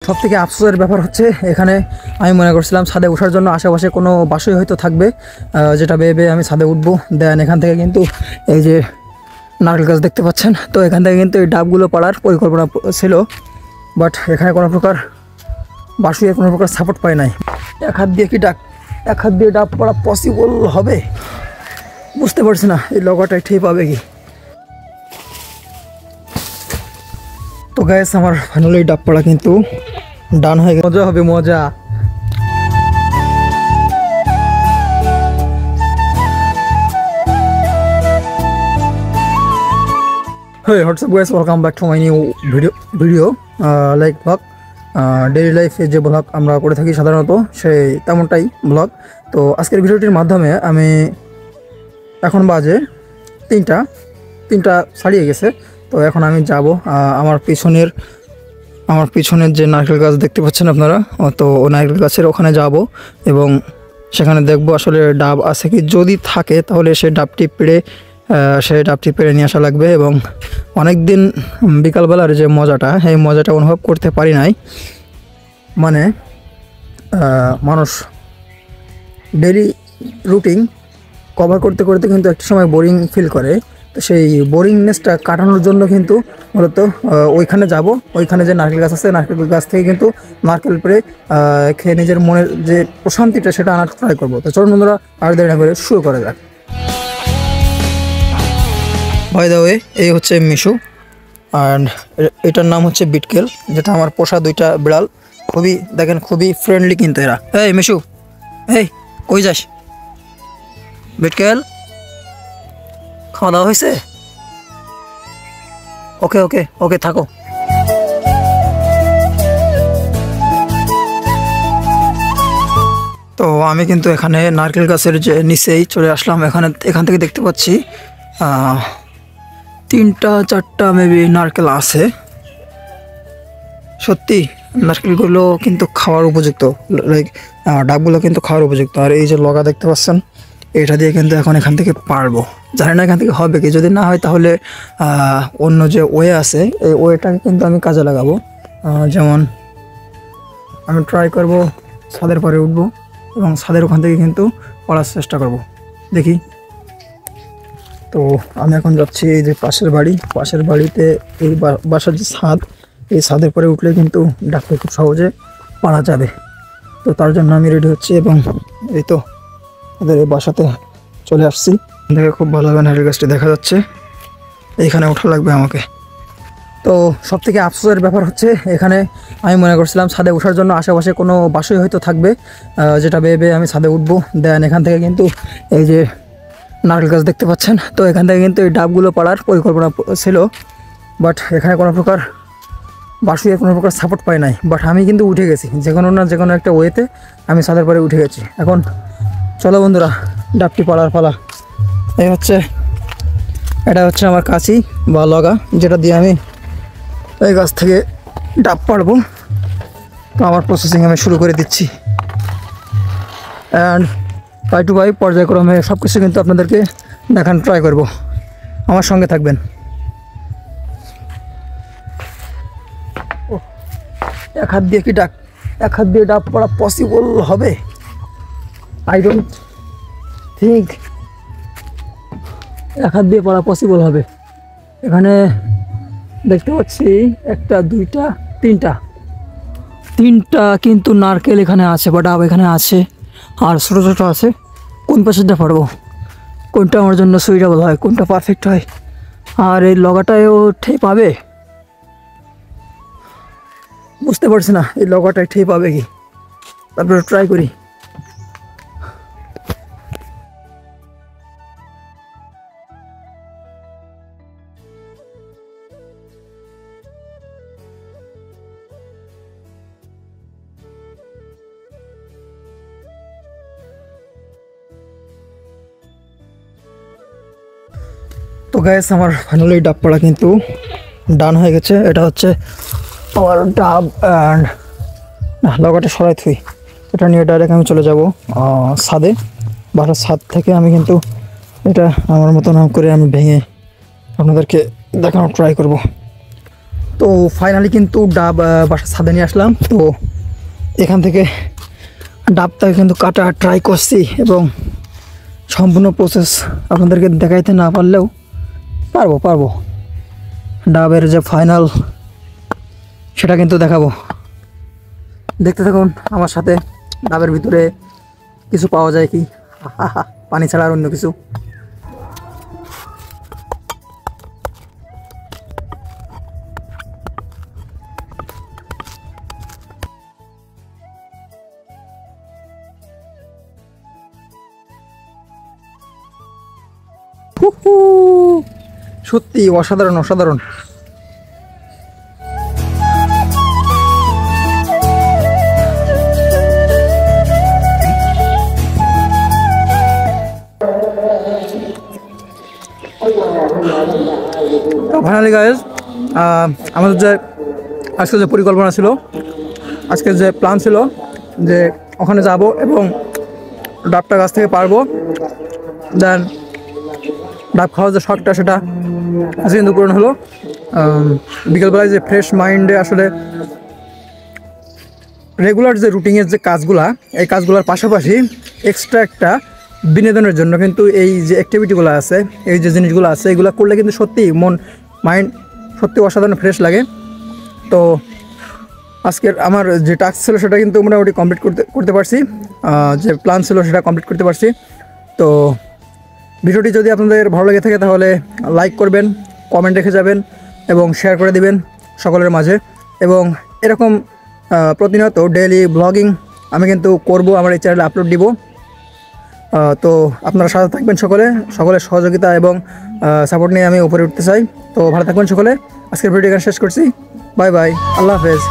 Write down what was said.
সবথেকে আফসোসের ব্যাপার হচ্ছে এখানে আমি মনে করছিলাম ছাদে ওঠার জন্য আশেপাশে কোনো বাসই হয়তো থাকবে, যেটা ভেবে আমি ছাদে উঠবো। দেন এখান থেকে কিন্তু এই যে নারকেল গাছ দেখতে পাচ্ছেন, তো এখান থেকে কিন্তু এই ডাবগুলো পাড়ার পরিকল্পনা ছিল, বাট এখানে কোনো প্রকার বাসুয়ে কোনো প্রকার সাপোর্ট পায় নাই। এক হাত দিয়ে ডাব পড়া পসিবল হবে বুঝতে পারছি না, এই লগাটাই ঠিক পাবে কি। তো গাইস আমার ফাইনালি ডাব পড়া কিন্তু ডান হয়ে গেছে, মজা হবে মজা। Hey, what's up guys, welcome back to my new video like vlog, daily লাইফে যে ব্লগ আমরা করে থাকি সাধারণত সেই তেমনটাই ব্লগ। তো আজকের ভিডিওটির মাধ্যমে আমি এখন বাজে তিনটা ছাড়িয়ে গেছে, তো এখন আমি যাব আমার পিছনের যে নারকেল গাছ দেখতে পাচ্ছেন আপনারা, তো নারকেল গাছের ওখানে যাব এবং সেখানে দেখব আসলে ডাব আছে কি, যদি থাকে তাহলে সেই ডাবটি পেড়ে নিয়ে আসা লাগবে। এবং অনেক দিন বিকালবেলার যে মজাটা, এই মজাটা অনুভব করতে পারি নাই। মানে মানুষ ডেইলি রুটিন কভার করতে করতে কিন্তু একটা সময় বোরিং ফিল করে, তো সেই বোরিংনেসটা কাটানোর জন্য কিন্তু মূলত ওইখানে যাব। ওইখানে যে নারকেল গাছ আছে, নারকেল গাছ থেকে কিন্তু নারকেল পেড়ে খেয়ে নিজের মনের যে প্রশান্তিটা সেটা আনার ট্রাই করবো। তো চলুন বন্ধুরা, আর দেরি না করে শুরু করা যাক। বাই দ্য ওয়ে, এই হচ্ছে মিশু, আর এটার নাম হচ্ছে বিটকেল, যেটা আমার পোষা দুইটা বিড়াল। খুবই ফ্রেন্ডলি কিন্তু এরা। এই মিশু, এই কই যাস? বিটকেল, খাওয়া দাওয়া হয়েছে? ওকে ওকে ওকে থাকো। তো আমি কিন্তু এখানে নারকেল গাছের যে নিচেই চলে আসলাম। এখান থেকে দেখতে পাচ্ছি 3-4টা মেবি নারকেল আছে। সত্যি নারকেলগুলো কিন্তু খাওয়ার উপযুক্ত, লাইক ডাবগুলো কিন্তু খাওয়ার উপযুক্ত। আর এই যে লগা দেখতে পাচ্ছেন, এটা দিয়ে কিন্তু এখন এখান থেকে পারবো। জানি না এখান থেকে হবে কি, যদি না হয় তাহলে অন্য যে ওয়ে আছে এই ওয়েটাকে কিন্তু আমি কাজে লাগাবো। যেমন আমি ট্রাই করব ছাদের পরে উঠবো এবং ছাদের ওখান থেকে কিন্তু পড়ার চেষ্টা করব, দেখি। তো আমি এখন যাচ্ছি এই যে পাশের বাড়িতে, এই বাসার যে ছাদ, এই ছাদের পরে উঠলে কিন্তু ডাবটা খুব সহজে পারা যাবে। তো তার জন্য আমি রেডি হচ্ছি এবং এই তো ওদের এই বাসাতে চলে আসছি। দেখে খুব ভালোভাবে নারকেল গাছটি দেখা যাচ্ছে, এইখানে ওঠা লাগবে আমাকে। তো সবথেকে আফসোসের ব্যাপার হচ্ছে এখানে আমি মনে করছিলাম ছাদে ওঠার জন্য আশেপাশে কোনো বাসই হয়তো থাকবে, যেটা ভেবে আমি ছাদে উঠবো। দেন এখান থেকে কিন্তু এই যে নারকেল গাছ দেখতে পাচ্ছেন, তো এখান থেকে কিন্তু এই ডাবগুলো পাড়ার পরিকল্পনা ছিল, বাট এখানে কোনো প্রকার বাসুয়ে কোনো প্রকার সাপোর্ট পাই নাই। বাট আমি কিন্তু উঠে গেছি, যে কোনো একটা ওয়েতে আমি ছাদের পরে উঠে গেছি। এখন চলো বন্ধুরা, ডাবটি পাড়ার পালা। এটা হচ্ছে আমার কাঁচি বা লগা, যেটা দিয়ে আমি এই গাছ থেকে ডাব পাড়বো। তো আমার প্রসেসিং আমি শুরু করে দিচ্ছি, অ্যান্ড বাই টু বাই পর্যায়ক্রমে সব কিছু কিন্তু আপনাদেরকে দেখানোর ট্রাই করব, আমার সঙ্গে থাকবেন। এক হাত দিয়ে ডাব পড়া পসিবল হবে? আই ডোন্ট থিঙ্ক এক হাত দিয়ে পড়া পসিবল হবে। এখানে দেখতে পাচ্ছি 1, 2, 3টা কিন্তু নারকেল এখানে আছে বা ডাব এখানে আছে, আর ছোটো ছোটো আছে। কোন পাশেটা পারবো, কোনটা আমার জন্য সুইটেবল হয়, কোনটা পারফেক্ট হয়, আর এই লগাটাও ঠিক পাবে বুঝতে পারছি না, এই লগাটাই ঠিক পাবে কি। তারপরে ট্রাই করি। তো গাইস আমার ফাইনালি ডাব পড়া কিন্তু ডান হয়ে গেছে। এটা হচ্ছে আমার ডাব, অ্যান্ড লগাটা সরাই থুই। এটা নিয়ে ডাইরেক্ট আমি চলে যাব ছাদে। বাসার ছাদ থেকে আমি কিন্তু এটা আমার মতো নাম করে আমি ভেঙে আপনাদেরকে দেখানোর ট্রাই করব। তো ফাইনালি কিন্তু ডাব বাসার ছাদে নিয়ে আসলাম। তো এখান থেকে ডাবটাকে কিন্তু কাটা ট্রাই করছি এবং সম্পূর্ণ প্রসেস আপনাদেরকে দেখাইতে না পারলেও পারবো ডাবের যে ফাইনাল সেটা কিন্তু দেখাবো। দেখতে থাকুন আমার সাথে ডাবের ভিতরে কিছু পাওয়া যায় কি, পানি ছাড়া আর অন্য কিছু। সত্যি অসাধারণ। ফাইনালি গাইজ আমাদের যে আজকে যে পরিকল্পনা ছিল, আজকের যে প্ল্যান ছিল যে ওখানে যাব এবং ডাবটা গাছ থেকে পারবো, দেন ডাব খাওয়ার যে শখটা সেটা আজকে কিন্তু পূরণ হলো। বিকেলবেলায় যে ফ্রেশ মাইন্ডে আসলে রেগুলার যে রুটিনের যে কাজগুলা, এই কাজগুলোর পাশাপাশি এক্সট্রা একটা বিনোদনের জন্য কিন্তু এই যে অ্যাক্টিভিটিগুলো আছে, এই যে জিনিসগুলো আছে, এগুলো করলে কিন্তু সত্যি মাইন্ড সত্যি অসাধারণ ফ্রেশ লাগে। তো আজকের আমার যে টাস্ক ছিল সেটা কিন্তু মোটামুটি কমপ্লিট করতে পারছি, যে প্ল্যান ছিল সেটা কমপ্লিট করতে পারছি। তো ভিডিওটি যদি আপনাদের ভালো লেগে থাকে তাহলে লাইক করবেন, কমেন্ট রেখে যাবেন এবং শেয়ার করে দিবেন সকলের মাঝে। এবং এরকম প্রতিনিয়ত ডেইলি ব্লগিং আমি কিন্তু করব, আমার এই চ্যানেলে আপলোড দিব। তো আপনারা সাথে থাকবেন, সকলের সহযোগিতা এবং সাপোর্ট নিয়ে আমি উপরে উঠতে চাই। তো ভালো থাকবেন সকলে। আজকের ভিডিও এখানে শেষ করছি। বাই বাই, আল্লাহ হাফেজ।